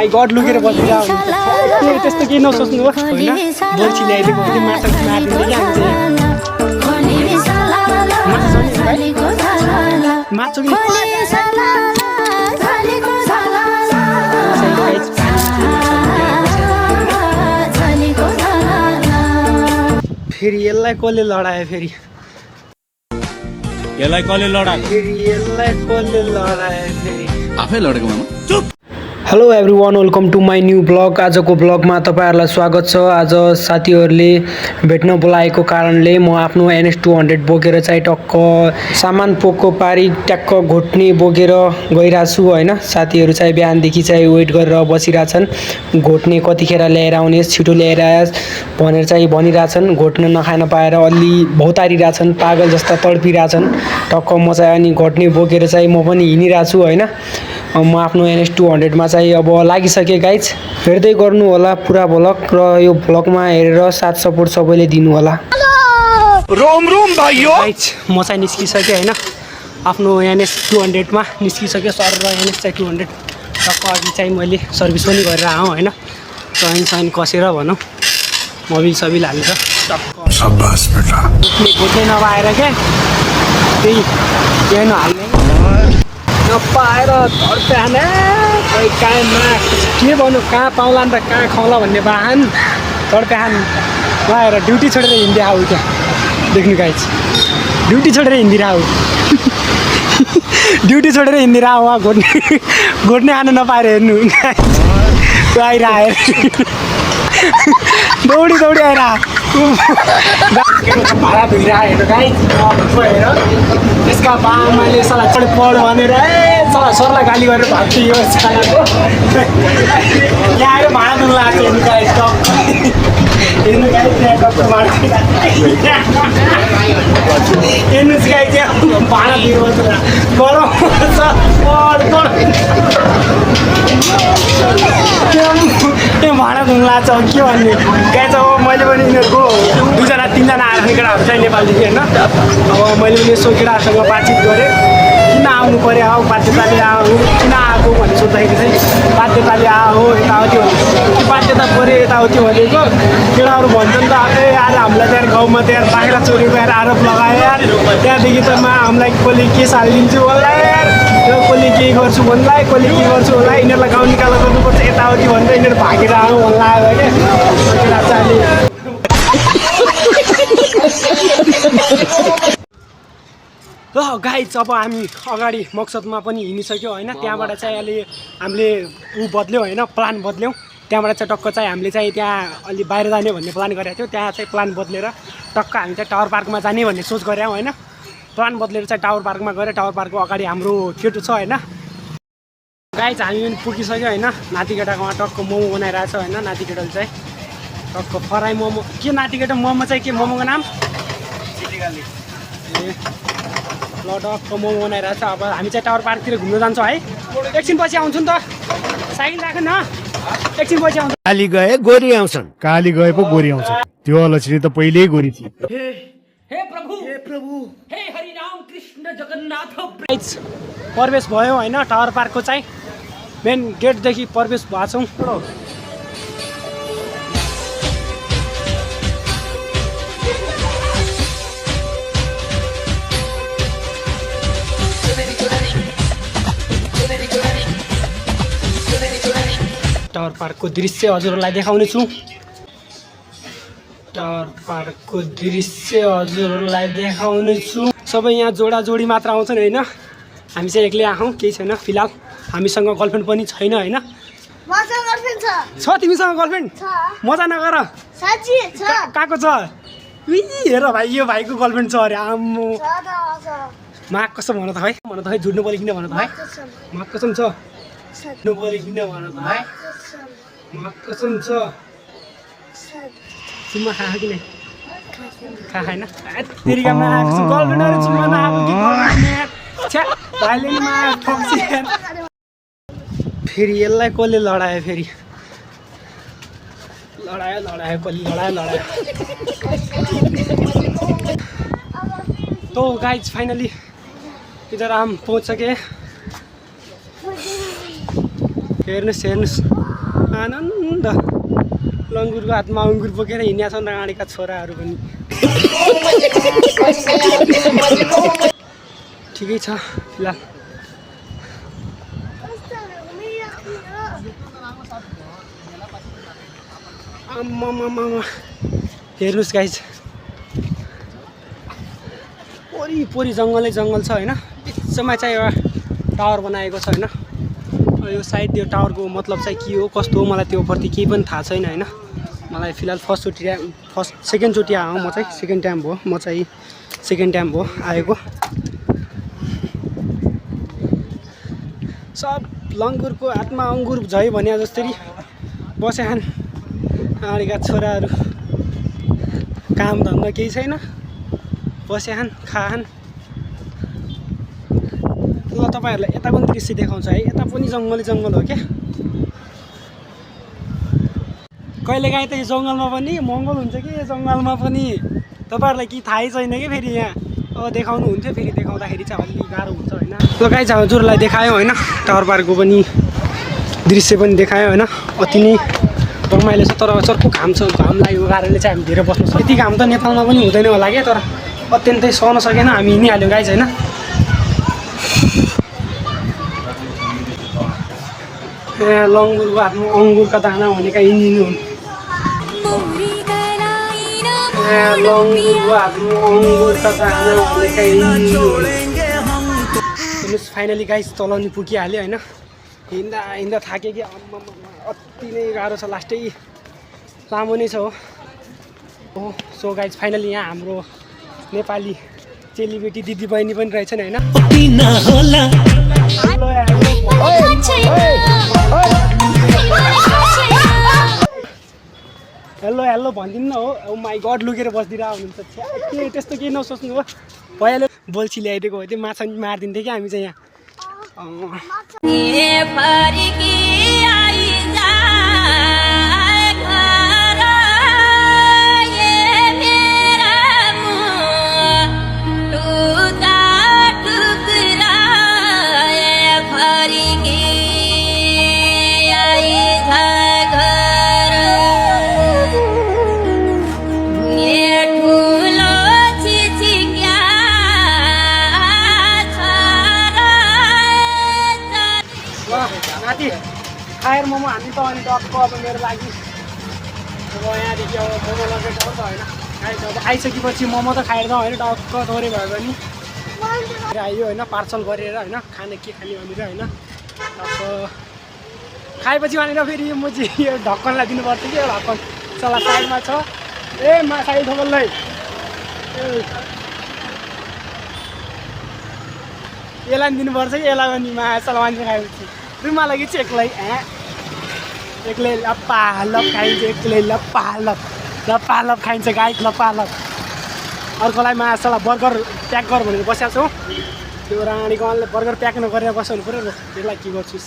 My God लुकेर बसिरहेको हुन्छ त्यस्तो केही नसोच्नु हो होइन बोर्ची ल्याइदिएको पनि माछा मारिदिन्छ कि हामी माछा फेरि यसलाई कसले लडायो फेरि यसलाई कसले लडायो फेरि आफै लडेको मामा चुप। Hello everyone welcome to my new blog. आजको ब्लगमा तपाईँहरूलाई स्वागत छ। आज साथीहरूले भेट्न बोलाएको कारणले म आफ्नो NS200 बोकेर चाहिँ टक्क सामान पोको पारी ट्याक्क घोट्ने बोकेर गइरहेको छु होइन। साथीहरू चाहिँ बिहानदेखि चाहिँ वेट गरेर बसिरहेछन्, घोट्ने कतिखेर ल्याएर आउने, छिटो ल्याएर आएस् भनेर चाहिँ भनिरहेछन्। घोट्न नखान पाएर अलि भौतारिरहेछन्, पागल जस्ता तडपिरहेछन्। टक्क म चाहिँ अनि घोट्ने बोकेर चाहिँ म पनि हिँडिरहेको छु होइन। म आफ्नो NS200 मा चाहिँ अब लागिसकेँ। गाइज हेर्दै गर्नु होला पुरा भ्लग र यो भ्लगमा हेरेर साथ सपोर्ट सबैले दिनु होला। रोम रोम भाइयो। गाइज म चाहिँ निस्किसकेँ होइन, आफ्नो NS200 मा निस्किसकेँ सर र NS200 टक्क अघि चाहिँ मैले सर्भिस पनि गरेर आएँ होइन। चैन कसेर भनौँ मोबिल सबिल हाल्छ टक्क शाबास बेटा। घोट्ने नपाएर क्या त्यही नहाल्ने नपाएर तड्प्याने खोइ कहाँमा के भन्नु, कहाँ पाउला नि त कहाँ खुवाउला भन्ने वाहन तड्प्यान लगाएर ड्युटी छोडेर हिँडिदिए आऊ। त्यहाँ देख्नु गाइज ड्युटी छोडेर हिँडिदिएर आऊ, ड्युटी छोडेर हिँडिदिएर आऊ। उहाँ घोट्ने खानु नपाएर हेर्नु आइरहे दौडी आएर भाडा धुइरहेको गाइज हेर। त्यसका बाबाले सला छोड पढ भनेर सला सरलाई गाली गरेर भाग्थ्यो यो सालाको। यहाँ आएर भाडा धुन लाग्छ हेर्नु गाइज हेर्नु गाइज त्यहाँ टक्क हेर्नुहोस् गाइज त्यहाँ भाडा दिनुपर्छ गरम त्यहाँ भाडा धुन लाग्छ के भन्ने गाइज। अब मैले पनि यिनीहरूको 2-3जना आएर केटाहरू चाहिँ नेपालदेखि होइन। अब मैले पनि यसो केटाहरूसँग बातचित गरेँ, किन आउनु पऱ्यो हौ बाध्यताले आऊ, किन आएको भन्ने सोद्धाखेरि चाहिँ बाध्यताले आऊ यताउति भन्यो कि बाध्यता पऱ्यो यताउति भनेको। केटाहरू भन्छन् त ए यार हामीलाई त्यहाँ गाउँमा त्यहाँ बाख्रा चोरेको यार आरोप लगायो यार, त्यहाँदेखि त हामीलाई कसले केस हालिदिन्छु होला यार, त्यो कसले के गर्छु भन्ला, कसले के गर्छु होला, यिनीहरूलाई गाउँ निकाला गर्नुपर्छ यताउति भनेर यिनीहरू भागेर आउँ भन्ला आयो क्या केटा चाहिँ। ल गाइज अब हामी अगाडि मकसदमा पनि हिँडिसक्यो होइन। त्यहाँबाट चाहिँ अहिले हामीले बद्ल्यौँ होइन, प्लान बद्ल्यौँ। त्यहाँबाट चाहिँ टक्क चाहिँ हामीले चाहिँ त्यहाँ अलि बाहिर जाने भन्ने प्लान गरेको थियो। त्यहाँ चाहिँ प्लान बदलेर टक्क हामी चाहिँ टावर पार्कमा जाने भन्ने सोच गऱ्यौँ होइन। प्लान बदलेर चाहिँ टावर पार्कमा गएर टावर पार्कको अगाडि हाम्रो केटो छ होइन। गाइज हामी पनि पुगिसक्यो होइन। नातिकेटाकोमा टक्क मोमो बनाइरहेको छ होइन। नातिकेटाले चाहिँ टक्क फ्राई मोमो के नातिकेटा मोमो चाहिँ के मोमोको नाम ए ल टक्क मोमो बनाइरहेको छ। अब हामी चाहिँ टावर पार्कतिर घुम्न जान्छौँ है। एकछिन पछि आउँछु नि त, साइकल राख न, एकछिन पछि आउँछ। काली गए गोरी आउँछन्, काली गए पो गोरी आउँछ। त्यो अलछिनी त पहिल्यै गोरी थियो। हे प्रभु हे हरि राम कृष्ण जगन्नाथ। प्रवेश भयो होइन टावर पार्कको चाहिँ मेन गेटदेखि प्रवेश भएको छौँ। टावर पार्कको दृश्य हजुरहरूलाई देखाउने छु। टावर पार्कको दृश्य हजुरहरूलाई देखाउने छु। सबै यहाँ जोडी मात्र आउँछन् होइन। हामी चाहिँ एक्लै आँखौँ, केही छैन फिलहाल। हामीसँग गर्लफ्रेन्ड पनि छैन होइन। छ तिमीसँग गर्लफ्रेन्ड? मजा नगर, कहाँको छ? हेर भाइ यो भाइको गर्लफ्रेन्ड छ अरे। आम्मो माग कसम भन त है, झुट्नु बोली किन भन त है। माग कसम छ, झुट्नु बोली किन भन त है। माग कसम छ। चुम्मा खाएको कि नै खाएन तेरि गाममा आएको छु। गर्लफ्रेन्डहरू चुम्मा नआएको कि गर्लफ्रेन्ड छ्या भाइले नि मा ठक्सी फेरि यसलाई कसले लडायो फेरि लडायो कसले लडायो। तो गाइज फाइनली इधर हम पहुंच सके। हेर्नुहोस् आनन्द लङ्गुरको हातमा अङ्गुर बोकेर हिँडेका छन् राँडीका छोराहरू पनि ठिकै छ फिलहाल आम्मामामा हेर्नुहोस् गाइज वरिपरि जङ्गलै जङ्गल छ होइन बिचमा चाहिँ एउटा टावर बनाएको छ होइन यो सायद यो टावरको मतलब चाहिँ के हो कस्तो हो मलाई त्यो प्रति केही पनि थाहा छैन होइन मलाई फिलहाल सेकेन्डचोटि आएँ म चाहिँ सेकेन्ड टाइम भयो म चाहिँ सेकेन्ड टाइम भयो आएको सब लङ्गुरको हातमा अङ्गुर झै भने जस्तै बसे खान् आँडीका छोराहरू काम धन्दा केही छैन बसे खान् खान् ल तपाईँहरूलाई यता पनि दृश्य देखाउँछ है यता पनि जङ्गलै जङ्गल हो क्या कहिलेकाहीँ त यो जङ्गलमा पनि मङ्गल हुन्छ कि यो जङ्गलमा पनि तपाईँहरूलाई केही थाहै छैन कि फेरि यहाँ अब देखाउनु हुन्थ्यो फेरि देखाउँदाखेरि चाहिँ अलि गाह्रो हुन्छ होइन ल गाइज हजुरलाई देखायो होइन टावर पार्कको पनि दृश्य पनि देखायो होइन अति नै रमाइलो छ तर चर्को घाम छ घाम लागेको कारणले चाहिँ हामी धेरै बस्नु सक्छ यति घाम त नेपालमा पनि हुँदैन होला क्या तर अत्यन्तै सहन सकेन हामी हिँडिहाल्यौँ गाइज होइन लङ्गुरको हातमा अङ्गुरका दाना भनेका यिनी हुन् लङ्गुरको हातमा अङ्गुरका दाना भनेका यिनी हुन् हेर्नुहोस् फाइनली गाइस तलनी पुगिहाल्यो होइन हिँड्दा हिँड्दा थाक्यो कि अति नै गाह्रो छ लास्टै लामो नै छ हो सो गाइस फाइनली यहाँ हाम्रो नेपाली चेलीबेटी दिदीबहिनी पनि रहेछन् होइन हेलो हेलो भनिदिनु न हो ओ माई गड लुकेर बसिदिरहेको हुनुहुन्छ के त्यस्तो केही नसोच्नु हो भइहाल्यो बोल्छी ल्याइदिएको हो त्यो माछा मारिदिन्थ्यो क्या हामी चाहिँ यहाँ खाएर मोमो हान्नु त अनि टक्क अब मेरो लागि अब यहाँदेखि अब मोमो लगेर जाउँ त होइन अब आइसकेपछि मोमो त खाएर जाउँ होइन टक्क थोरै भयो भने आयो होइन पार्सल गरेर होइन खाने के खाने भनेर होइन टक्क खाएपछि भनेर फेरि म चाहिँ यो ढक्कनलाई दिनुपर्छ कि एउटा ढक्कन चला साइडमा छ ए साइड ठोकललाई यसलाई पनि दिनुपर्छ कि यसलाई पनि माछा मान्छे खाएपछि रुमा लागि चाहिँ एक्लै लप्पालप खाइन्छ एक्लै लप्पालप खाइन्छ गाई लप्पालप अर्कोलाई माछालाई बर्गर प्याक गर भनेर बसेको छौँ त्यो रानीको बर्गर प्याक नगरेर बसाउनु पऱ्यो त्यसलाई के गर्छु